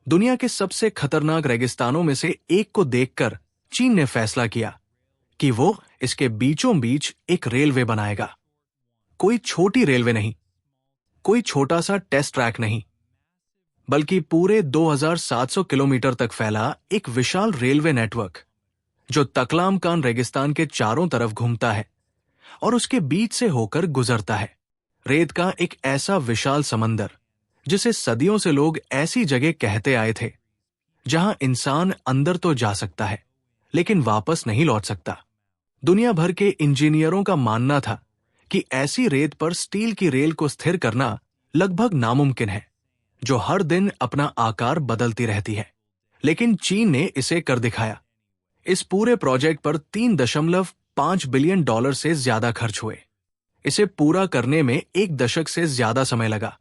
दुनिया के सबसे खतरनाक रेगिस्तानों में से एक को देखकर चीन ने फैसला किया कि वो इसके बीचों बीच एक रेलवे बनाएगा। कोई छोटी रेलवे नहीं, कोई छोटा सा टेस्ट ट्रैक नहीं, बल्कि पूरे 2700 किलोमीटर तक फैला एक विशाल रेलवे नेटवर्क जो तकलामकान रेगिस्तान के चारों तरफ घूमता है और उसके बीच से होकर गुजरता है। रेत का एक ऐसा विशाल समंदर जिसे सदियों से लोग ऐसी जगह कहते आए थे जहां इंसान अंदर तो जा सकता है लेकिन वापस नहीं लौट सकता। दुनिया भर के इंजीनियरों का मानना था कि ऐसी रेत पर स्टील की रेल को स्थिर करना लगभग नामुमकिन है, जो हर दिन अपना आकार बदलती रहती है। लेकिन चीन ने इसे कर दिखाया। इस पूरे प्रोजेक्ट पर $3.5 बिलियन से ज्यादा खर्च हुए। इसे पूरा करने में 1 दशक से ज्यादा समय लगा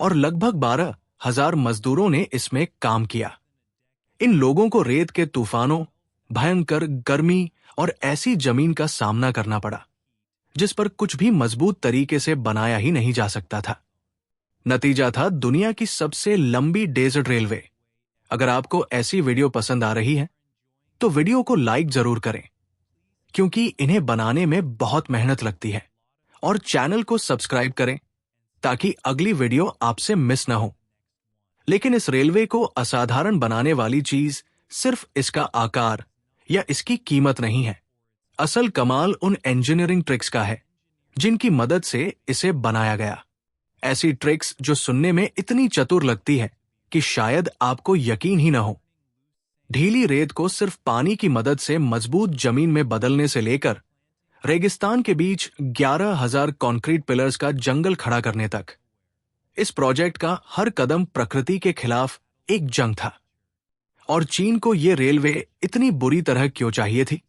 और लगभग 12,000 मजदूरों ने इसमें काम किया। इन लोगों को रेत के तूफानों, भयंकर गर्मी और ऐसी जमीन का सामना करना पड़ा जिस पर कुछ भी मजबूत तरीके से बनाया ही नहीं जा सकता था। नतीजा था दुनिया की सबसे लंबी डेजर्ट रेलवे। अगर आपको ऐसी वीडियो पसंद आ रही है तो वीडियो को लाइक जरूर करें, क्योंकि इन्हें बनाने में बहुत मेहनत लगती है, और चैनल को सब्सक्राइब करें ताकि अगली वीडियो आपसे मिस ना हो। लेकिन इस रेलवे को असाधारण बनाने वाली चीज सिर्फ इसका आकार या इसकी कीमत नहीं है। असल कमाल उन इंजीनियरिंग ट्रिक्स का है जिनकी मदद से इसे बनाया गया। ऐसी ट्रिक्स जो सुनने में इतनी चतुर लगती है कि शायद आपको यकीन ही न हो। ढीली रेत को सिर्फ पानी की मदद से मजबूत जमीन में बदलने से लेकर रेगिस्तान के बीच 11,000 कंक्रीट पिलर्स का जंगल खड़ा करने तक, इस प्रोजेक्ट का हर कदम प्रकृति के खिलाफ एक जंग था। और चीन को यह रेलवे इतनी बुरी तरह क्यों चाहिए थी?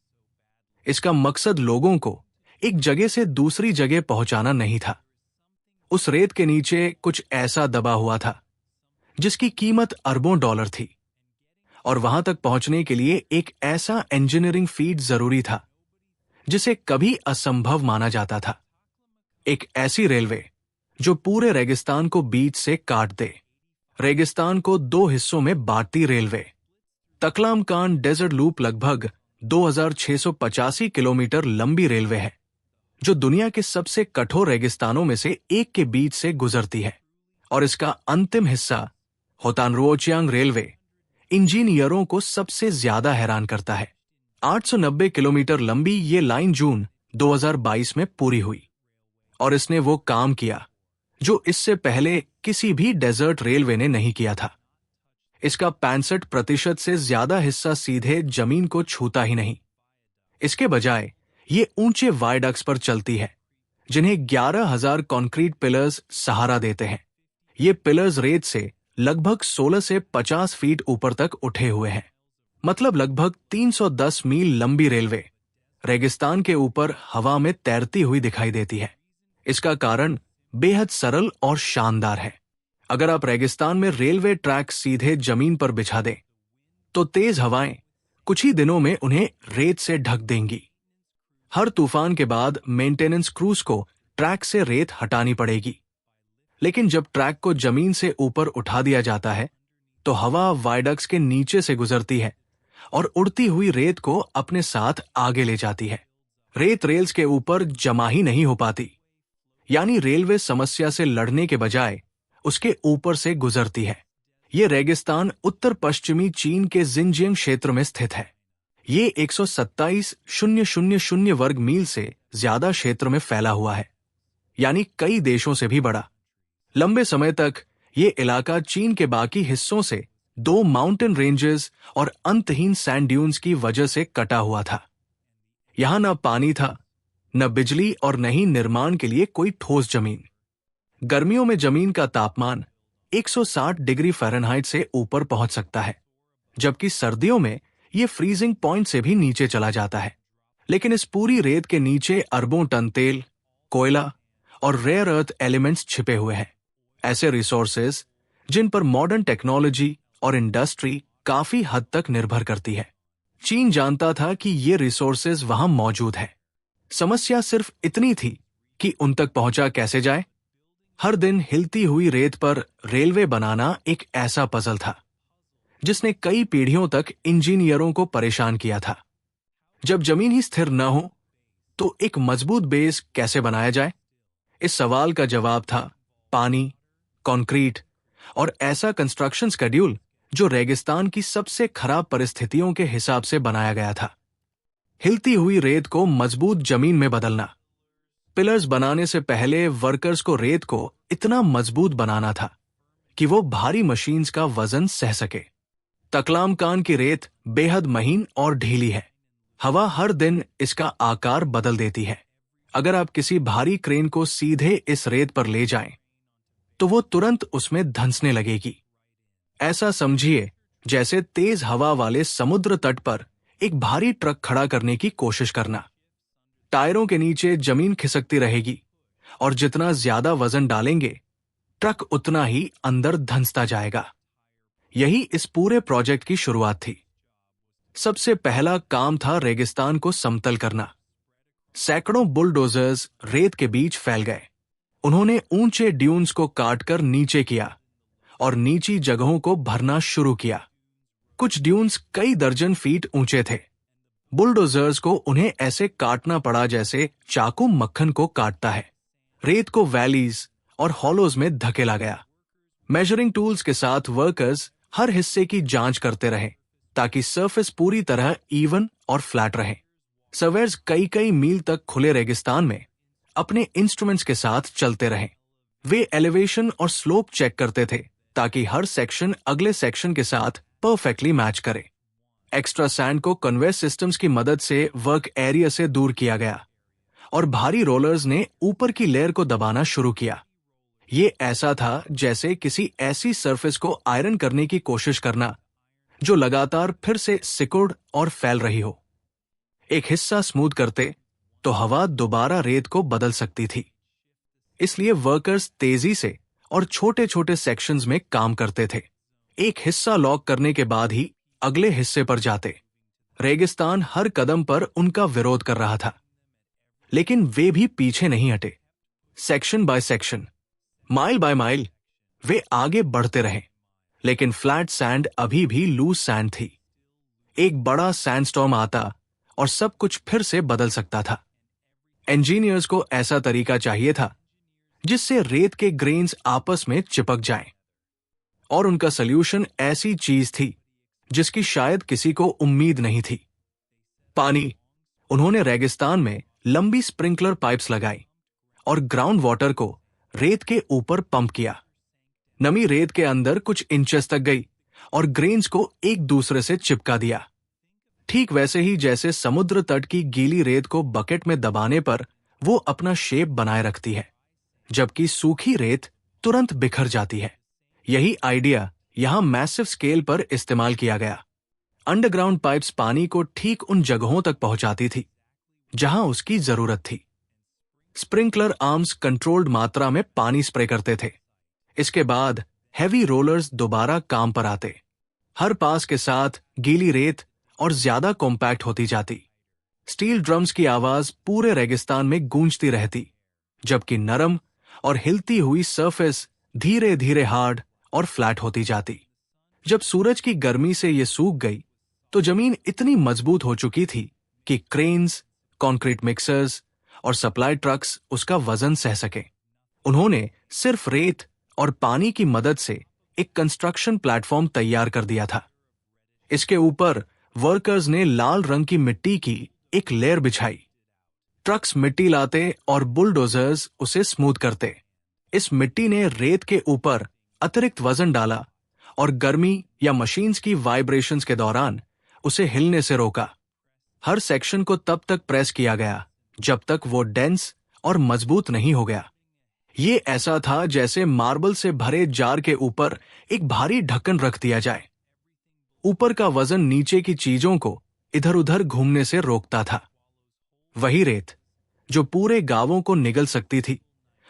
इसका मकसद लोगों को एक जगह से दूसरी जगह पहुंचाना नहीं था। उस रेत के नीचे कुछ ऐसा दबा हुआ था जिसकी कीमत अरबों डॉलर थी, और वहां तक पहुंचने के लिए एक ऐसा इंजीनियरिंग फीट जरूरी था जिसे कभी असंभव माना जाता था। एक ऐसी रेलवे जो पूरे रेगिस्तान को बीच से काट दे। रेगिस्तान को 2 हिस्सों में बांटती रेलवे। तकलामकान डेजर्ट लूप लगभग 2,685 किलोमीटर लंबी रेलवे है जो दुनिया के सबसे कठोर रेगिस्तानों में से एक के बीच से गुजरती है। और इसका अंतिम हिस्सा होतानरुओचियांग रेलवे इंजीनियरों को सबसे ज्यादा हैरान करता है। 890 किलोमीटर लंबी ये लाइन जून 2022 में पूरी हुई, और इसने वो काम किया जो इससे पहले किसी भी डेजर्ट रेलवे ने नहीं किया था। इसका 65% से ज्यादा हिस्सा सीधे जमीन को छूता ही नहीं। इसके बजाय ये ऊंचे वायडक्ट्स पर चलती है जिन्हें 11,000 कंक्रीट पिलर्स सहारा देते हैं। ये पिलर्स रेत से लगभग 16 से 50 फीट ऊपर तक उठे हुए हैं। मतलब लगभग 310 मील लंबी रेलवे रेगिस्तान के ऊपर हवा में तैरती हुई दिखाई देती है। इसका कारण बेहद सरल और शानदार है। अगर आप रेगिस्तान में रेलवे ट्रैक सीधे जमीन पर बिछा दें तो तेज हवाएं कुछ ही दिनों में उन्हें रेत से ढक देंगी। हर तूफान के बाद मेंटेनेंस क्रूज को ट्रैक से रेत हटानी पड़ेगी। लेकिन जब ट्रैक को जमीन से ऊपर उठा दिया जाता है तो हवा वायडक्ट्स के नीचे से गुजरती है और उड़ती हुई रेत को अपने साथ आगे ले जाती है। रेत रेल्स के ऊपर जमा ही नहीं हो पाती, यानी रेलवे समस्या से लड़ने के बजाय उसके ऊपर से गुजरती है। ये रेगिस्तान उत्तर पश्चिमी चीन के जिनजियांग क्षेत्र में स्थित है। ये 127,000 वर्ग मील से ज्यादा क्षेत्र में फैला हुआ है, यानी कई देशों से भी बड़ा। लंबे समय तक ये इलाका चीन के बाकी हिस्सों से 2 माउंटेन रेंजेस और अंतहीन सैंड ड्यून्स की वजह से कटा हुआ था। यहां न पानी था, न बिजली और न ही निर्माण के लिए कोई ठोस जमीन। गर्मियों में जमीन का तापमान 160 डिग्री फ़ारेनहाइट से ऊपर पहुंच सकता है, जबकि सर्दियों में ये फ्रीजिंग पॉइंट से भी नीचे चला जाता है। लेकिन इस पूरी रेत के नीचे अरबों टन तेल, कोयला और रेयर अर्थ एलिमेंट्स छिपे हुए हैं। ऐसे रिसोर्सेज जिन पर मॉडर्न टेक्नोलॉजी और इंडस्ट्री काफी हद तक निर्भर करती है। चीन जानता था कि ये रिसोर्सेज वहां मौजूद है। समस्या सिर्फ इतनी थी कि उन तक पहुंचा कैसे जाए। हर दिन हिलती हुई रेत पर रेलवे बनाना एक ऐसा पजल था जिसने कई पीढ़ियों तक इंजीनियरों को परेशान किया था। जब जमीन ही स्थिर न हो तो एक मजबूत बेस कैसे बनाया जाए? इस सवाल का जवाब था पानी, कंक्रीट और ऐसा कंस्ट्रक्शन शेड्यूल जो रेगिस्तान की सबसे खराब परिस्थितियों के हिसाब से बनाया गया था। हिलती हुई रेत को मजबूत जमीन में बदलना। पिलर्स बनाने से पहले वर्कर्स को रेत को इतना मजबूत बनाना था कि वो भारी मशीन्स का वजन सह सके। तकलामकान की रेत बेहद महीन और ढीली है। हवा हर दिन इसका आकार बदल देती है। अगर आप किसी भारी क्रेन को सीधे इस रेत पर ले जाएं, तो वो तुरंत उसमें धंसने लगेगी। ऐसा समझिए जैसे तेज हवा वाले समुद्र तट पर एक भारी ट्रक खड़ा करने की कोशिश करना। टायरों के नीचे जमीन खिसकती रहेगी और जितना ज्यादा वजन डालेंगे, ट्रक उतना ही अंदर धंसता जाएगा। यही इस पूरे प्रोजेक्ट की शुरुआत थी। सबसे पहला काम था रेगिस्तान को समतल करना। सैकड़ों बुलडोजर्स रेत के बीच फैल गए। उन्होंने ऊंचे ड्यून्स को काटकर नीचे किया और नीची जगहों को भरना शुरू किया। कुछ ड्यून्स कई दर्जन फीट ऊंचे थे। बुलडोजर्स को उन्हें ऐसे काटना पड़ा जैसे चाकू मक्खन को काटता है। रेत को वैलीज और हॉलोज में धकेला गया। मेजरिंग टूल्स के साथ वर्कर्स हर हिस्से की जांच करते रहे ताकि सरफेस पूरी तरह इवन और फ्लैट रहे। सर्वेयर्स कई कई मील तक खुले रेगिस्तान में अपने इंस्ट्रूमेंट्स के साथ चलते रहे। वे एलिवेशन और स्लोप चेक करते थे ताकि हर सेक्शन अगले सेक्शन के साथ परफेक्टली मैच करे। एक्स्ट्रा सैंड को कन्वेयर सिस्टम्स की मदद से वर्क एरिया से दूर किया गया और भारी रोलर्स ने ऊपर की लेयर को दबाना शुरू किया। ये ऐसा था जैसे किसी ऐसी सरफेस को आयरन करने की कोशिश करना जो लगातार फिर से सिकुड़ और फैल रही हो। एक हिस्सा स्मूथ करते तो हवा दोबारा रेत को बदल सकती थी। इसलिए वर्कर्स तेजी से और छोटे छोटे सेक्शंस में काम करते थे। एक हिस्सा लॉक करने के बाद ही अगले हिस्से पर जाते। रेगिस्तान हर कदम पर उनका विरोध कर रहा था, लेकिन वे भी पीछे नहीं हटे। Section by section, mile by mile वे आगे बढ़ते रहे, लेकिन फ्लैट सैंड अभी भी लूज सैंड थी। एक बड़ा सैंडस्टॉर्म आता और सब कुछ फिर से बदल सकता था। इंजीनियर्स को ऐसा तरीका चाहिए था जिससे रेत के ग्रेन्स आपस में चिपक जाएं, और उनका सल्यूशन ऐसी चीज थी जिसकी शायद किसी को उम्मीद नहीं थी। पानी। उन्होंने रेगिस्तान में लंबी स्प्रिंकलर पाइप्स लगाई और ग्राउंड वाटर को रेत के ऊपर पंप किया। नमी रेत के अंदर कुछ इंचेस तक गई और ग्रेन्स को एक दूसरे से चिपका दिया। ठीक वैसे ही जैसे समुद्र तट की गीली रेत को बकेट में दबाने पर वो अपना शेप बनाए रखती है, जबकि सूखी रेत तुरंत बिखर जाती है। यही आइडिया यहां मैसिव स्केल पर इस्तेमाल किया गया। अंडरग्राउंड पाइप्स पानी को ठीक उन जगहों तक पहुंचाती थी जहां उसकी जरूरत थी। स्प्रिंकलर आर्म्स कंट्रोल्ड मात्रा में पानी स्प्रे करते थे। इसके बाद हैवी रोलर्स दोबारा काम पर आते। हर पास के साथ गीली रेत और ज्यादा कॉम्पैक्ट होती जाती। स्टील ड्रम्स की आवाज पूरे रेगिस्तान में गूंजती रहती, जबकि नरम और हिलती हुई सरफेस धीरे धीरे हार्ड और फ्लैट होती जाती। जब सूरज की गर्मी से ये सूख गई तो जमीन इतनी मजबूत हो चुकी थी कि क्रेन्स, कंक्रीट मिक्सर्स और सप्लाई ट्रक्स उसका वजन सह सके। उन्होंने सिर्फ रेत और पानी की मदद से एक कंस्ट्रक्शन प्लेटफॉर्म तैयार कर दिया था। इसके ऊपर वर्कर्स ने लाल रंग की मिट्टी की एक लेयर बिछाई। ट्रक्स मिट्टी लाते और बुलडोजर्स उसे स्मूथ करते। इस मिट्टी ने रेत के ऊपर अतिरिक्त वजन डाला और गर्मी या मशीन्स की वाइब्रेशंस के दौरान उसे हिलने से रोका। हर सेक्शन को तब तक प्रेस किया गया जब तक वो डेंस और मजबूत नहीं हो गया। ये ऐसा था जैसे मार्बल से भरे जार के ऊपर एक भारी ढक्कन रख दिया जाए। ऊपर का वजन नीचे की चीजों को इधर उधर घूमने से रोकता था। वही रेत जो पूरे गांवों को निगल सकती थी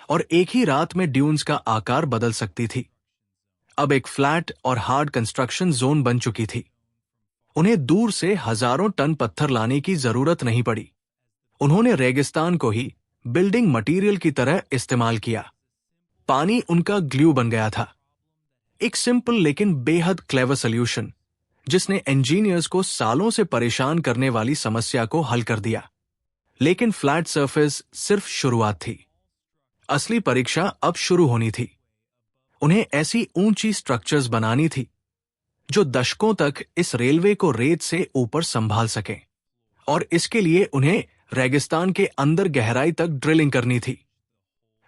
और एक ही रात में ड्यून्स का आकार बदल सकती थी, अब एक फ्लैट और हार्ड कंस्ट्रक्शन जोन बन चुकी थी। उन्हें दूर से हजारों टन पत्थर लाने की जरूरत नहीं पड़ी। उन्होंने रेगिस्तान को ही बिल्डिंग मटेरियल की तरह इस्तेमाल किया। पानी उनका ग्लू बन गया था। एक सिंपल लेकिन बेहद क्लेवर सॉल्यूशन जिसने इंजीनियर्स को सालों से परेशान करने वाली समस्या को हल कर दिया। लेकिन फ्लैट सरफेस सिर्फ शुरुआत थी। असली परीक्षा अब शुरू होनी थी। उन्हें ऐसी ऊंची स्ट्रक्चर्स बनानी थी जो दशकों तक इस रेलवे को रेत से ऊपर संभाल सकें, और इसके लिए उन्हें रेगिस्तान के अंदर गहराई तक ड्रिलिंग करनी थी।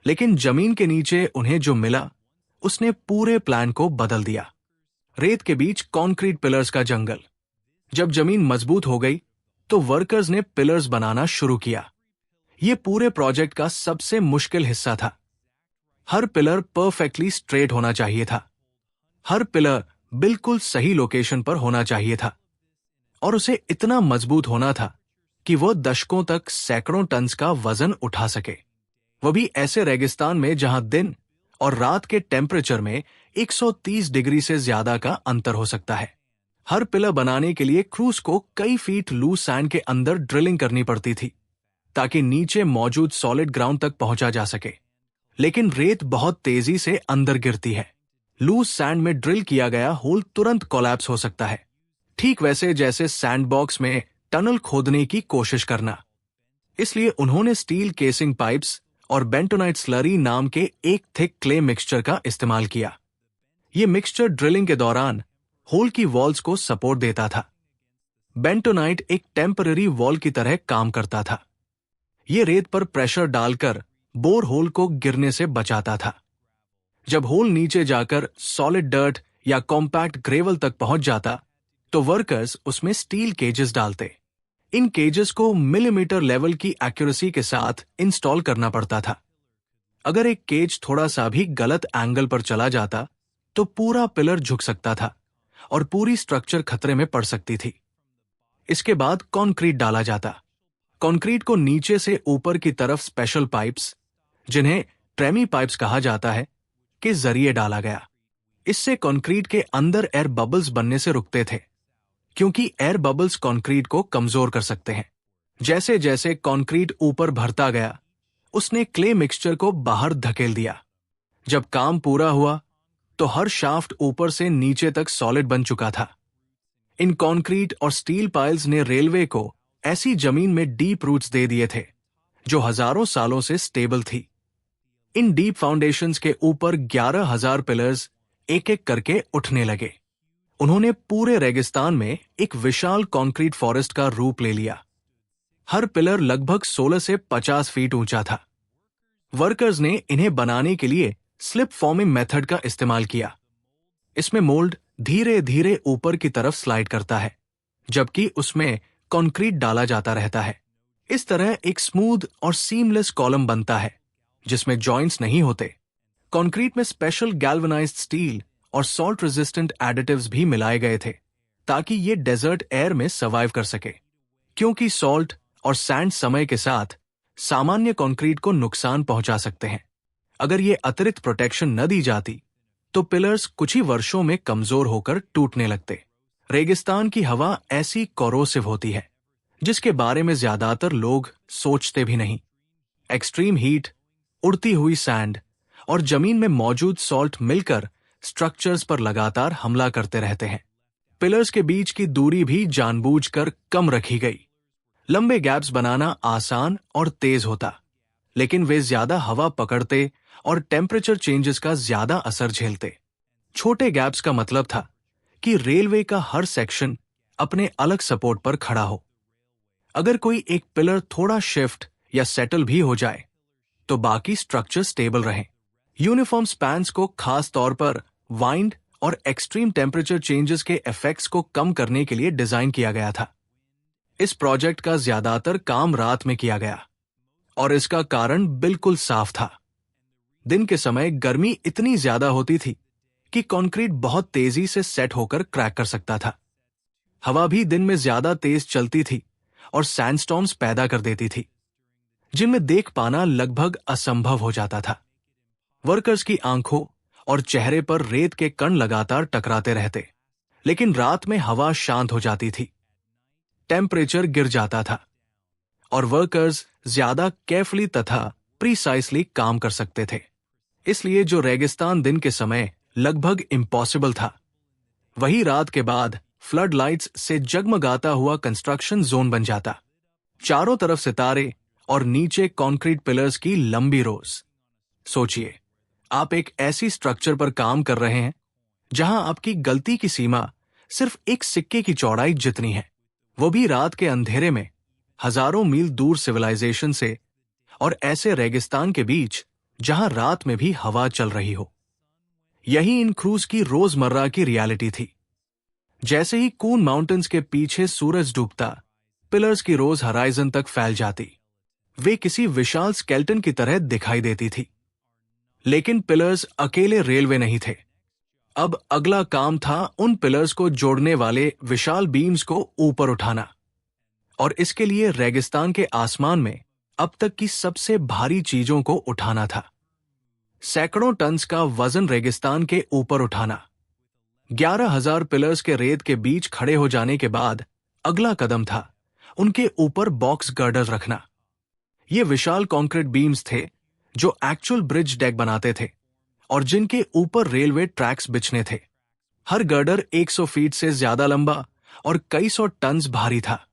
लेकिन जमीन के नीचे उन्हें जो मिला उसने पूरे प्लान को बदल दिया। रेत के बीच कंक्रीट पिलर्स का जंगल। जब जमीन मजबूत हो गई तो वर्कर्स ने पिलर्स बनाना शुरू किया। यह पूरे प्रोजेक्ट का सबसे मुश्किल हिस्सा था। हर पिलर परफेक्टली स्ट्रेट होना चाहिए था। हर पिलर बिल्कुल सही लोकेशन पर होना चाहिए था, और उसे इतना मजबूत होना था कि वह दशकों तक सैकड़ों टन्स का वजन उठा सके, वह भी ऐसे रेगिस्तान में जहां दिन और रात के टेम्परेचर में 130 डिग्री से ज्यादा का अंतर हो सकता है। हर पिलर बनाने के लिए क्रूज को कई फीट लूज सैंड के अंदर ड्रिलिंग करनी पड़ती थी ताकि नीचे मौजूद सॉलिड ग्राउंड तक पहुंचा जा सके। लेकिन रेत बहुत तेजी से अंदर गिरती है। लूज सैंड में ड्रिल किया गया होल तुरंत कोलैप्स हो सकता है, ठीक वैसे जैसे सैंडबॉक्स में टनल खोदने की कोशिश करना। इसलिए उन्होंने स्टील केसिंग पाइप्स और बेंटोनाइट स्लरी नाम के एक थिक क्ले मिक्सचर का इस्तेमाल किया। यह मिक्सचर ड्रिलिंग के दौरान होल की वॉल्स को सपोर्ट देता था। बेंटोनाइट एक टेम्पररी वॉल की तरह काम करता था। यह रेत पर प्रेशर डालकर बोर होल को गिरने से बचाता था। जब होल नीचे जाकर सॉलिड डर्ट या कॉम्पैक्ट ग्रेवल तक पहुंच जाता तो वर्कर्स उसमें स्टील केजेस डालते। इन केजेस को मिलीमीटर लेवल की एक्यूरेसी के साथ इंस्टॉल करना पड़ता था। अगर एक केज थोड़ा सा भी गलत एंगल पर चला जाता तो पूरा पिलर झुक सकता था और पूरी स्ट्रक्चर खतरे में पड़ सकती थी। इसके बाद कंक्रीट डाला जाता। कंक्रीट को नीचे से ऊपर की तरफ स्पेशल पाइप्स, जिन्हें ट्रेमी पाइप्स कहा जाता है, के जरिए डाला गया। इससे कंक्रीट के अंदर एयर बबल्स बनने से रुकते थे, क्योंकि एयर बबल्स कंक्रीट को कमजोर कर सकते हैं। जैसे जैसे कंक्रीट ऊपर भरता गया, उसने क्ले मिक्सचर को बाहर धकेल दिया। जब काम पूरा हुआ तो हर शाफ्ट ऊपर से नीचे तक सॉलिड बन चुका था। इन कंक्रीट और स्टील पाइल्स ने रेलवे को ऐसी जमीन में डीप रूट्स दे दिए थे जो हजारों सालों से स्टेबल थी। इन डीप फाउंडेशंस के ऊपर 11,000 पिलर्स एक एक करके उठने लगे। उन्होंने पूरे रेगिस्तान में एक विशाल कंक्रीट फॉरेस्ट का रूप ले लिया। हर पिलर लगभग 16 से 50 फीट ऊंचा था। वर्कर्स ने इन्हें बनाने के लिए स्लिप फॉर्मिंग मेथड का इस्तेमाल किया। इसमें मोल्ड धीरे धीरे ऊपर की तरफ स्लाइड करता है, जबकि उसमें कंक्रीट डाला जाता रहता है। इस तरह एक स्मूथ और सीमलेस कॉलम बनता है जिसमें जॉइंट्स नहीं होते। कंक्रीट में स्पेशल गैल्वेनाइज्ड स्टील और सॉल्ट रेजिस्टेंट एडिटिव्स भी मिलाए गए थे ताकि ये डेजर्ट एयर में सर्वाइव कर सके, क्योंकि सॉल्ट और सैंड समय के साथ सामान्य कंक्रीट को नुकसान पहुंचा सकते हैं। अगर ये अतिरिक्त प्रोटेक्शन न दी जाती तो पिलर्स कुछ ही वर्षों में कमजोर होकर टूटने लगते। रेगिस्तान की हवा ऐसी कोरोसिव होती है जिसके बारे में ज्यादातर लोग सोचते भी नहीं। एक्सट्रीम हीट, उड़ती हुई सैंड और जमीन में मौजूद सॉल्ट मिलकर स्ट्रक्चर्स पर लगातार हमला करते रहते हैं। पिलर्स के बीच की दूरी भी जानबूझकर कम रखी गई। लंबे गैप्स बनाना आसान और तेज होता, लेकिन वे ज्यादा हवा पकड़ते और टेम्परेचर चेंजेस का ज्यादा असर झेलते। छोटे गैप्स का मतलब था कि रेलवे का हर सेक्शन अपने अलग सपोर्ट पर खड़ा हो। अगर कोई एक पिलर थोड़ा शिफ्ट या सेटल भी हो जाए तो बाकी स्ट्रक्चर स्टेबल रहें। यूनिफॉर्म स्पैन्स को खास तौर पर वाइंड और एक्सट्रीम टेम्परेचर चेंजेस के इफेक्ट्स को कम करने के लिए डिजाइन किया गया था। इस प्रोजेक्ट का ज्यादातर काम रात में किया गया और इसका कारण बिल्कुल साफ था। दिन के समय गर्मी इतनी ज्यादा होती थी कि कंक्रीट बहुत तेजी से सेट होकर क्रैक कर सकता था। हवा भी दिन में ज्यादा तेज चलती थी और सैंडस्टॉर्म्स पैदा कर देती थी, जिनमें देख पाना लगभग असंभव हो जाता था। वर्कर्स की आंखों और चेहरे पर रेत के कण लगातार टकराते रहते, लेकिन रात में हवा शांत हो जाती थी, टेम्परेचर गिर जाता था और वर्कर्स ज्यादा केयरफुली तथा प्रीसाइसली काम कर सकते थे। इसलिए जो रेगिस्तान दिन के समय लगभग इम्पॉसिबल था, वही रात के बाद फ्लड लाइट्स से जगमगाता हुआ कंस्ट्रक्शन जोन बन जाता। चारों तरफ सितारे और नीचे कंक्रीट पिलर्स की लंबी रोज। सोचिए, आप एक ऐसी स्ट्रक्चर पर काम कर रहे हैं जहां आपकी गलती की सीमा सिर्फ एक सिक्के की चौड़ाई जितनी है, वो भी रात के अंधेरे में, हजारों मील दूर सिविलाइजेशन से, और ऐसे रेगिस्तान के बीच जहां रात में भी हवा चल रही हो। यही इन क्रूज की रोजमर्रा की रियलिटी थी। जैसे ही कून माउंटेन्स के पीछे सूरज डूबता, पिलर्स की रोज हराइजन तक फैल जाती। वे किसी विशाल स्केल्टन की तरह दिखाई देती थी। लेकिन पिलर्स अकेले रेलवे नहीं थे। अब अगला काम था उन पिलर्स को जोड़ने वाले विशाल बीम्स को ऊपर उठाना। और इसके लिए रेगिस्तान के आसमान में अब तक की सबसे भारी चीजों को उठाना था। सैकड़ों टन्स का वजन रेगिस्तान के ऊपर उठाना। 11,000 पिलर्स के रेत के बीच खड़े हो जाने के बाद अगला कदम था उनके ऊपर बॉक्स गर्डर रखना। ये विशाल कंक्रीट बीम्स थे जो एक्चुअल ब्रिज डेक बनाते थे और जिनके ऊपर रेलवे ट्रैक्स बिछने थे। हर गर्डर 100 फीट से ज्यादा लंबा और कई सौ टन्स भारी था।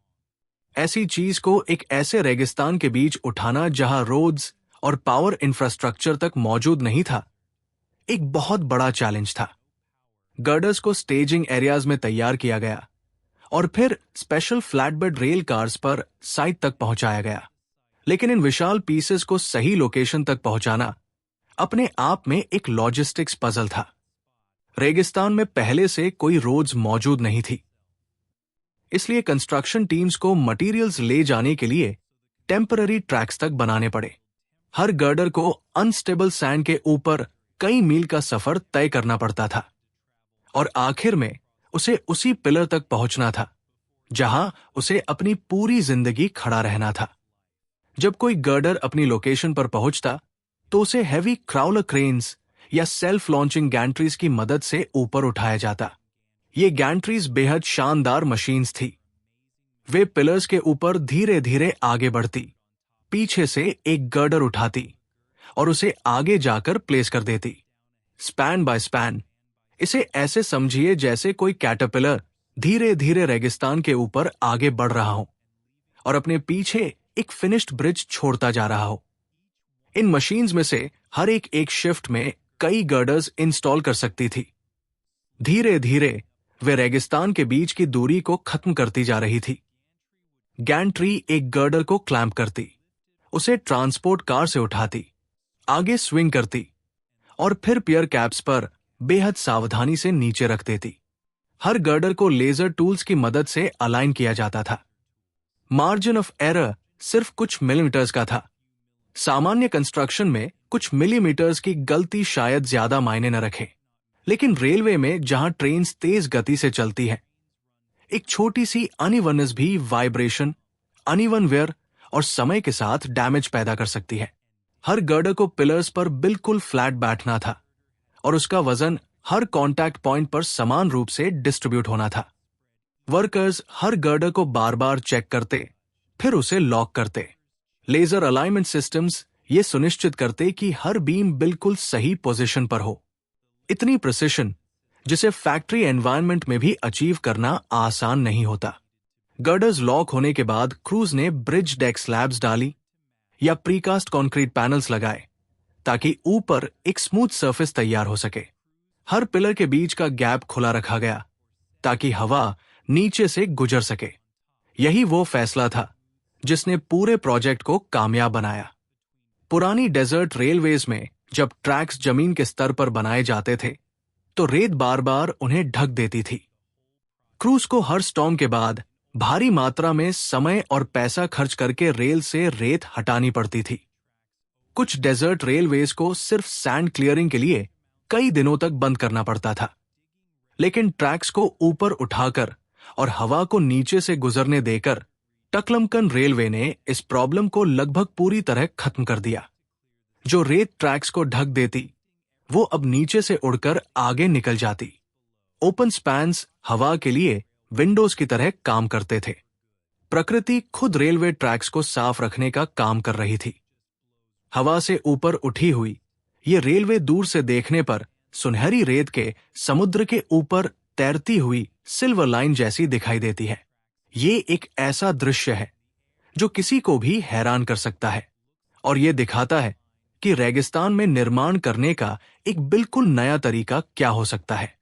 ऐसी चीज को एक ऐसे रेगिस्तान के बीच उठाना जहां रोड्स और पावर इंफ्रास्ट्रक्चर तक मौजूद नहीं था, एक बहुत बड़ा चैलेंज था। गर्डर्स को स्टेजिंग एरियाज में तैयार किया गया और फिर स्पेशल फ्लैटबेड रेल कार्स पर साइट तक पहुंचाया गया। लेकिन इन विशाल पीसेस को सही लोकेशन तक पहुंचाना अपने आप में एक लॉजिस्टिक्स पजल था। रेगिस्तान में पहले से कोई रोड्स मौजूद नहीं थी, इसलिए कंस्ट्रक्शन टीम्स को मटेरियल्स ले जाने के लिए टेम्पररी ट्रैक्स तक बनाने पड़े। हर गर्डर को अनस्टेबल सैंड के ऊपर कई मील का सफर तय करना पड़ता था और आखिर में उसे उसी पिलर तक पहुंचना था जहां उसे अपनी पूरी जिंदगी खड़ा रहना था। जब कोई गर्डर अपनी लोकेशन पर पहुंचता तो उसे हैवी क्राउलर क्रेन्स या सेल्फ लॉन्चिंग गैंट्रीज की मदद से ऊपर उठाया जाता। ये गैंट्रीज बेहद शानदार मशीन्स थी। वे पिलर्स के ऊपर धीरे धीरे आगे बढ़ती, पीछे से एक गर्डर उठाती और उसे आगे जाकर प्लेस कर देती, स्पैन बाय स्पैन। इसे ऐसे समझिए जैसे कोई कैटरपिलर धीरे धीरे रेगिस्तान के ऊपर आगे बढ़ रहा हो और अपने पीछे एक फिनिश्ड ब्रिज छोड़ता जा रहा हो। इन मशीन्स में से हर एक शिफ्ट में कई गर्डर्स इंस्टॉल कर सकती थी। धीरे धीरे वे रेगिस्तान के बीच की दूरी को खत्म करती जा रही थी। गैंट्री एक गर्डर को क्लैंप करती, उसे ट्रांसपोर्ट कार से उठाती, आगे स्विंग करती और फिर पियर कैप्स पर बेहद सावधानी से नीचे रख देती। हर गर्डर को लेजर टूल्स की मदद से अलाइन किया जाता था। मार्जिन ऑफ एरर सिर्फ कुछ मिलीमीटर्स का था। सामान्य कंस्ट्रक्शन में कुछ मिलीमीटर्स की गलती शायद ज्यादा मायने न रखे, लेकिन रेलवे में जहां ट्रेन्स तेज गति से चलती हैं, एक छोटी सी अनइवननेस भी वाइब्रेशन, अनइवन वेयर और समय के साथ डैमेज पैदा कर सकती है। हर गर्डर को पिलर्स पर बिल्कुल फ्लैट बैठना था और उसका वजन हर कांटेक्ट पॉइंट पर समान रूप से डिस्ट्रीब्यूट होना था। वर्कर्स हर गर्डर को बार बार चेक करते, फिर उसे लॉक करते। लेजर अलाइनमेंट सिस्टम्स ये सुनिश्चित करते कि हर बीम बिल्कुल सही पोजीशन पर हो। इतनी प्रिसिशन जिसे फैक्ट्री एनवायरनमेंट में भी अचीव करना आसान नहीं होता। गर्डर्स लॉक होने के बाद क्रूज ने ब्रिज डेक स्लैब्स डाली या प्रीकास्ट कंक्रीट पैनल्स लगाए ताकि ऊपर एक स्मूथ सरफेस तैयार हो सके। हर पिलर के बीच का गैप खुला रखा गया ताकि हवा नीचे से गुजर सके। यही वो फैसला था जिसने पूरे प्रोजेक्ट को कामयाब बनाया। पुरानी डेजर्ट रेलवेज में जब ट्रैक्स जमीन के स्तर पर बनाए जाते थे तो रेत बार बार उन्हें ढक देती थी। क्रूज को हर स्टॉर्म के बाद भारी मात्रा में समय और पैसा खर्च करके रेल से रेत हटानी पड़ती थी। कुछ डेजर्ट रेलवेज को सिर्फ सैंड क्लियरिंग के लिए कई दिनों तक बंद करना पड़ता था, लेकिन ट्रैक्स को ऊपर उठाकर और हवा को नीचे से गुजरने देकर टकलमकन रेलवे ने इस प्रॉब्लम को लगभग पूरी तरह खत्म कर दिया। जो रेत ट्रैक्स को ढक देती वो अब नीचे से उड़कर आगे निकल जाती। ओपन स्पैन्स हवा के लिए विंडोज की तरह काम करते थे। प्रकृति खुद रेलवे ट्रैक्स को साफ रखने का काम कर रही थी। हवा से ऊपर उठी हुई ये रेलवे दूर से देखने पर सुनहरी रेत के समुद्र के ऊपर तैरती हुई सिल्वर लाइन जैसी दिखाई देती है। ये एक ऐसा दृश्य है जो किसी को भी हैरान कर सकता है और ये दिखाता है कि रेगिस्तान में निर्माण करने का एक बिल्कुल नया तरीका क्या हो सकता है।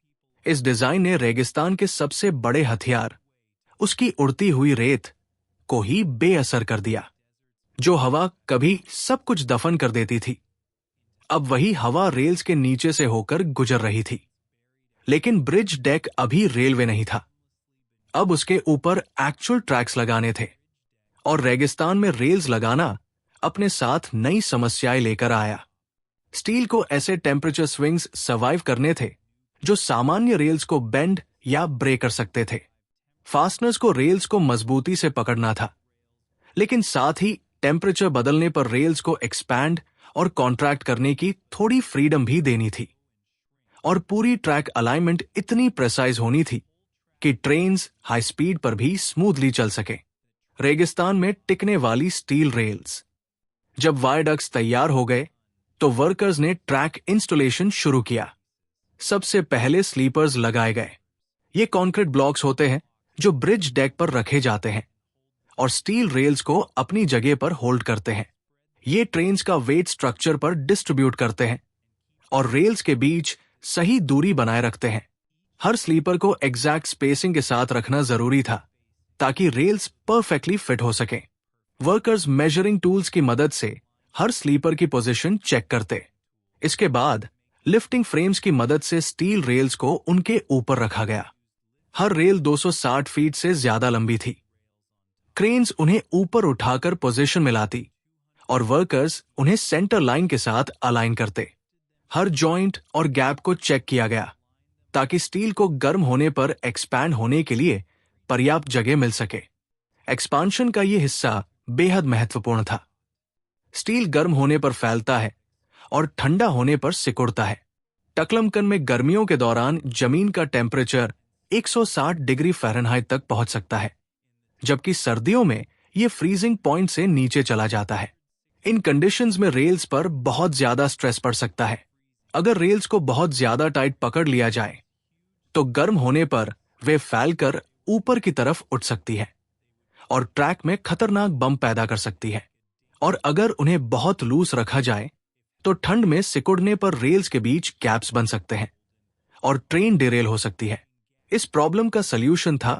इस डिजाइन ने रेगिस्तान के सबसे बड़े हथियार, उसकी उड़ती हुई रेत, को ही बेअसर कर दिया। जो हवा कभी सब कुछ दफन कर देती थी, अब वही हवा रेल्स के नीचे से होकर गुजर रही थी। लेकिन ब्रिज डेक अभी रेलवे नहीं था। अब उसके ऊपर एक्चुअल ट्रैक्स लगाने थे और रेगिस्तान में रेल्स लगाना अपने साथ नई समस्याएं लेकर आया। स्टील को ऐसे टेम्परेचर स्विंग्स सर्वाइव करने थे जो सामान्य रेल्स को बेंड या ब्रेक कर सकते थे। फास्टनर्स को रेल्स को मजबूती से पकड़ना था, लेकिन साथ ही टेम्परेचर बदलने पर रेल्स को एक्सपैंड और कॉन्ट्रैक्ट करने की थोड़ी फ्रीडम भी देनी थी। और पूरी ट्रैक अलाइनमेंट इतनी प्रेसाइज होनी थी कि ट्रेन्स हाई स्पीड पर भी स्मूथली चल सके। रेगिस्तान में टिकने वाली स्टील रेल्स। जब वायडक्ट्स तैयार हो गए तो वर्कर्स ने ट्रैक इंस्टॉलेशन शुरू किया। सबसे पहले स्लीपर्स लगाए गए। ये कंक्रीट ब्लॉक्स होते हैं जो ब्रिज डेक पर रखे जाते हैं और स्टील रेल्स को अपनी जगह पर होल्ड करते हैं। ये ट्रेन्स का वेट स्ट्रक्चर पर डिस्ट्रीब्यूट करते हैं और रेल्स के बीच सही दूरी बनाए रखते हैं। हर स्लीपर को एग्जैक्ट स्पेसिंग के साथ रखना जरूरी था ताकि रेल्स परफेक्टली फिट हो सके। वर्कर्स मेजरिंग टूल्स की मदद से हर स्लीपर की पोजीशन चेक करते। इसके बाद लिफ्टिंग फ्रेम्स की मदद से स्टील रेल्स को उनके ऊपर रखा गया। हर रेल 260 फीट से ज्यादा लंबी थी। क्रेन्स उन्हें ऊपर उठाकर पोजीशन में लाती और वर्कर्स उन्हें सेंटर लाइन के साथ अलाइन करते। हर जॉइंट और गैप को चेक किया गया ताकि स्टील को गर्म होने पर एक्सपैंड होने के लिए पर्याप्त जगह मिल सके। एक्सपांशन का यह हिस्सा बेहद महत्वपूर्ण था। स्टील गर्म होने पर फैलता है और ठंडा होने पर सिकुड़ता है। टक्लमकन में गर्मियों के दौरान जमीन का टेम्परेचर 160 डिग्री फ़ारेनहाइट तक पहुंच सकता है, जबकि सर्दियों में यह फ्रीजिंग पॉइंट से नीचे चला जाता है। इन कंडीशंस में रेल्स पर बहुत ज्यादा स्ट्रेस पड़ सकता है। अगर रेल्स को बहुत ज्यादा टाइट पकड़ लिया जाए तो गर्म होने पर वे फैलकर ऊपर की तरफ उठ सकती है और ट्रैक में खतरनाक बम पैदा कर सकती है। और अगर उन्हें बहुत लूज रखा जाए तो ठंड में सिकुड़ने पर रेल्स के बीच गैप्स बन सकते हैं और ट्रेन डिरेल हो सकती है। इस प्रॉब्लम का सल्यूशन था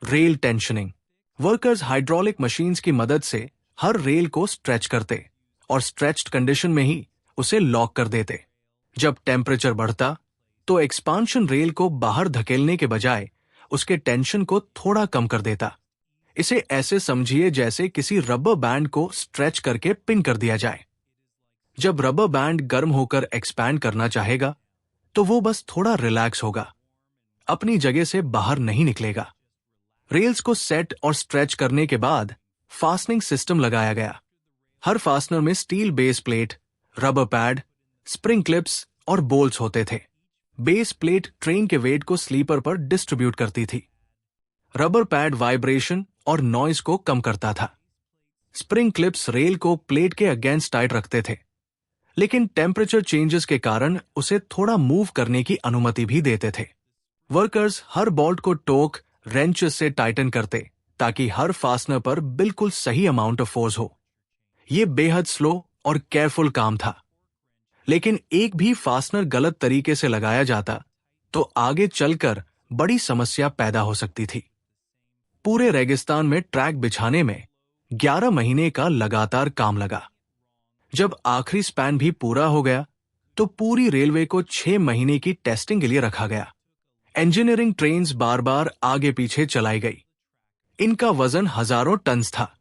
rail tensioning. Workers hydraulic machines की मदद से हर रेल को स्ट्रेच करते और स्ट्रेच्ड कंडीशन में ही उसे लॉक कर देते। जब टेम्परेचर बढ़ता तो एक्सपांशन रेल को बाहर धकेलने के बजाय उसके टेंशन को थोड़ा कम कर देता। इसे ऐसे समझिए जैसे किसी रबर बैंड को स्ट्रेच करके पिन कर दिया जाए। जब रबर बैंड गर्म होकर एक्सपैंड करना चाहेगा तो वो बस थोड़ा रिलैक्स होगा, अपनी जगह से बाहर नहीं निकलेगा। रेल्स को सेट और स्ट्रेच करने के बाद फास्टनिंग सिस्टम लगाया गया। हर फास्टनर में steel base plate, rubber pad, spring clips और बोल्ट्स होते थे। बेस प्लेट ट्रेन के वेट को स्लीपर पर डिस्ट्रीब्यूट करती थी। रबर पैड वाइब्रेशन और नॉइज को कम करता था। स्प्रिंग क्लिप्स रेल को प्लेट के अगेंस्ट टाइट रखते थे, लेकिन टेम्परेचर चेंजेस के कारण उसे थोड़ा मूव करने की अनुमति भी देते थे। वर्कर्स हर बोल्ट को टोक रेंचेस से टाइटन करते ताकि हर फास्टनर पर बिल्कुल सही अमाउंट ऑफ फोर्स हो। यह बेहद स्लो और केयरफुल काम था, लेकिन एक भी फास्टनर गलत तरीके से लगाया जाता तो आगे चलकर बड़ी समस्या पैदा हो सकती थी। पूरे रेगिस्तान में ट्रैक बिछाने में 11 महीने का लगातार काम लगा। जब आखिरी स्पैन भी पूरा हो गया तो पूरी रेलवे को 6 महीने की टेस्टिंग के लिए रखा गया। इंजीनियरिंग ट्रेन्स बार बार आगे पीछे चलाई गई। इनका वजन हजारों टन्स था।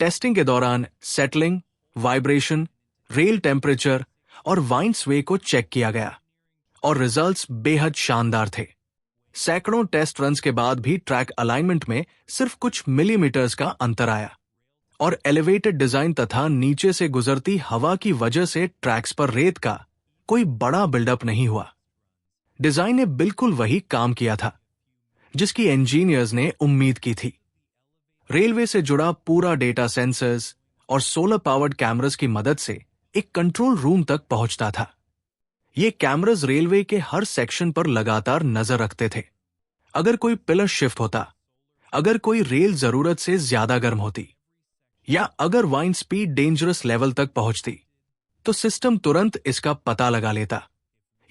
टेस्टिंग के दौरान सेटलिंग, वाइब्रेशन, रेल टेम्परेचर और वाइंड स्वे को चेक किया गया और रिजल्ट्स बेहद शानदार थे। सैकड़ों टेस्ट रन्स के बाद भी ट्रैक अलाइनमेंट में सिर्फ कुछ मिलीमीटर्स का अंतर आया और एलिवेटेड डिजाइन तथा नीचे से गुजरती हवा की वजह से ट्रैक्स पर रेत का कोई बड़ा बिल्डअप नहीं हुआ। डिजाइन ने बिल्कुल वही काम किया था जिसकी इंजीनियर्स ने उम्मीद की थी। रेलवे से जुड़ा पूरा डेटा सेंसर्स और सोलर पावर्ड कैमरास की मदद से एक कंट्रोल रूम तक पहुंचता था। ये कैमरास रेलवे के हर सेक्शन पर लगातार नजर रखते थे। अगर कोई पिलर शिफ्ट होता, अगर कोई रेल जरूरत से ज्यादा गर्म होती, या अगर वाइन स्पीड डेंजरस लेवल तक पहुंचती, तो सिस्टम तुरंत इसका पता लगा लेता।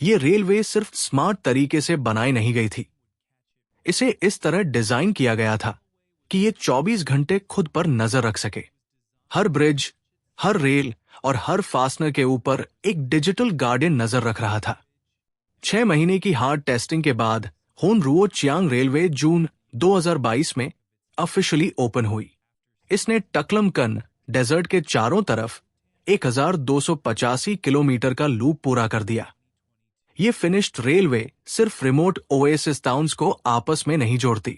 ये रेलवे सिर्फ स्मार्ट तरीके से बनाई नहीं गई थी, इसे इस तरह डिजाइन किया गया था कि ये 24 घंटे खुद पर नजर रख सके। हर ब्रिज, हर रेल और हर फास्टनर के ऊपर एक डिजिटल गार्डियन नजर रख रहा था। 6 महीने की हार्ड टेस्टिंग के बाद होन रुओ चियांग रेलवे जून 2022 में ऑफिशियली ओपन हुई। इसने टक्लमकन डेजर्ट के चारों तरफ 1285 किलोमीटर का लूप पूरा कर दिया। ये फिनिश्ड रेलवे सिर्फ रिमोट ओएसिस टाउन्स को आपस में नहीं जोड़ती,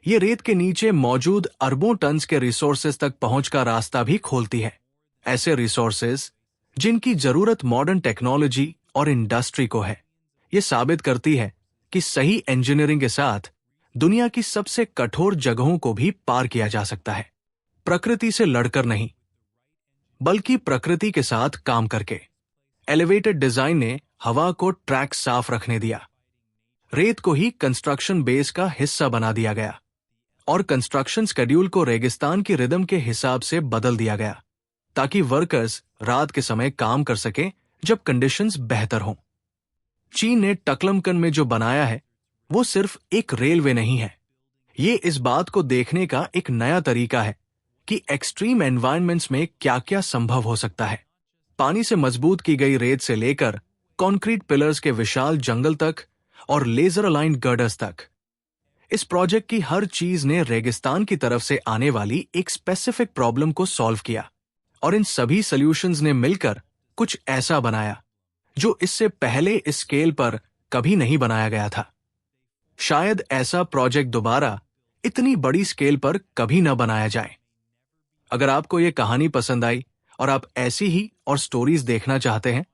ये रेत के नीचे मौजूद अरबों टन्स के रिसोर्सेज तक पहुंच का रास्ता भी खोलती है। ऐसे रिसोर्सेज जिनकी जरूरत मॉडर्न टेक्नोलॉजी और इंडस्ट्री को है। ये साबित करती है कि सही इंजीनियरिंग के साथ दुनिया की सबसे कठोर जगहों को भी पार किया जा सकता है। प्रकृति से लड़कर नहीं, बल्कि प्रकृति के साथ काम करके। एलिवेटेड डिजाइन ने हवा को ट्रैक साफ रखने दिया, रेत को ही कंस्ट्रक्शन बेस का हिस्सा बना दिया गया और कंस्ट्रक्शन शेड्यूल को रेगिस्तान की रिदम के हिसाब से बदल दिया गया, ताकि वर्कर्स रात के समय काम कर सकें जब कंडीशंस बेहतर हों। चीन ने टक्लमकन में जो बनाया है वो सिर्फ एक रेलवे नहीं है, ये इस बात को देखने का एक नया तरीका है कि एक्सट्रीम एनवायरनमेंट्स में क्या क्या संभव हो सकता है। पानी से मजबूत की गई रेत से लेकर कंक्रीट पिलर्स के विशाल जंगल तक और लेजर अलाइंड गर्डर्स तक, इस प्रोजेक्ट की हर चीज ने रेगिस्तान की तरफ से आने वाली एक स्पेसिफिक प्रॉब्लम को सॉल्व किया, और इन सभी सॉल्यूशंस ने मिलकर कुछ ऐसा बनाया जो इससे पहले इस स्केल पर कभी नहीं बनाया गया था। शायद ऐसा प्रोजेक्ट दोबारा इतनी बड़ी स्केल पर कभी न बनाया जाए। अगर आपको ये कहानी पसंद आई और आप ऐसी ही और स्टोरीज देखना चाहते हैं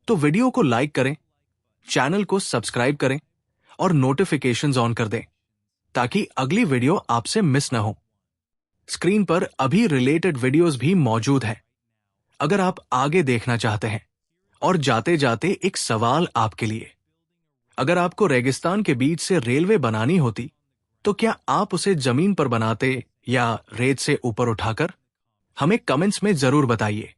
तो वीडियो को लाइक करें, चैनल को सब्सक्राइब करें और नोटिफिकेशंस ऑन कर दें ताकि अगली वीडियो आपसे मिस न हो। स्क्रीन पर अभी रिलेटेड वीडियोस भी मौजूद हैं अगर आप आगे देखना चाहते हैं। और जाते जाते एक सवाल आपके लिए, अगर आपको रेगिस्तान के बीच से रेलवे बनानी होती तो क्या आप उसे जमीन पर बनाते या रेत से ऊपर उठाकर? हमें कमेंट्स में जरूर बताइए।